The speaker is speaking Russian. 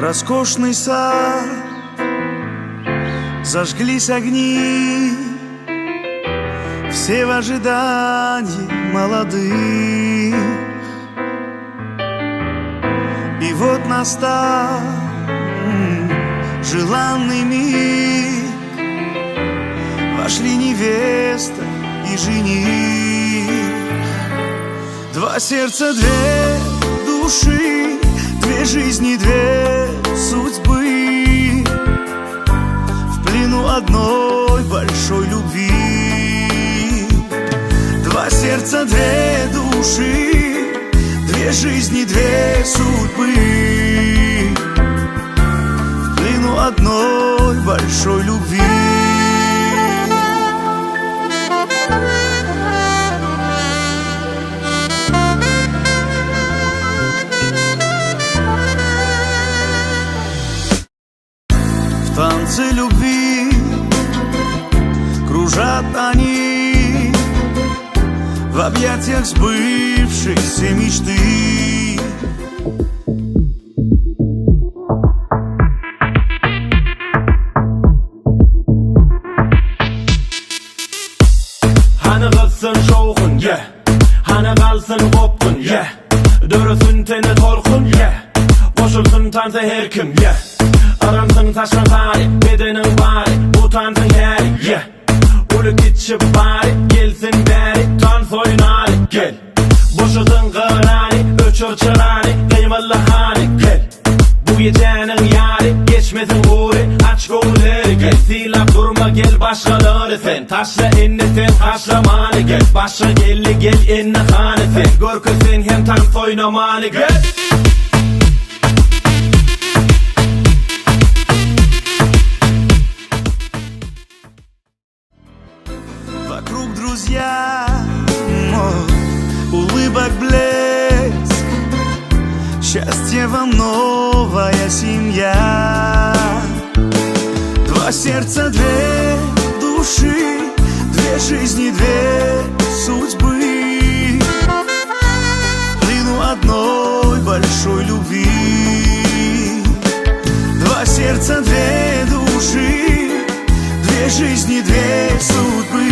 роскошный сад, зажглись огни, все в ожидании молодых. И вот настал желанный миг, вошли невеста и жених. Два сердца, две души, две жизни, две судьбы, в плену одной большой любви. Два сердца, две души, две жизни, две судьбы, в плену одной большой любви. В танце любви кружат они, в объятиях сбывшейся мечты. Hani kızsın şoğun, yeah. Hani kalsın kopkun, yeah. Dörüsün teni tolkun, yeah. Koşulsun tansa her kim, yeah. Aramsın taşran tari, bedenin bari, bu tansın yeri, yeah. Ulu gitşip bari, gelsin beri, tans oynari, gel. Boşudun kırani, öçür çırani, kıymalı hani, gel. Bu gecenin yari, geçmesin uğri, aç golleri, gel. Silap durma, gel başkaları sen, taşla enni sen, haşlamanı, gel. Başa gelli, gel enni hani sen, görkü sen hem tans oynamanı, gel. Вокруг друзья, улыбок блеск, счастье вам новая семья. Два сердца, две души, две жизни, две судьбы, в плену одной большой любви. Два сердца, две души, две жизни, две судьбы,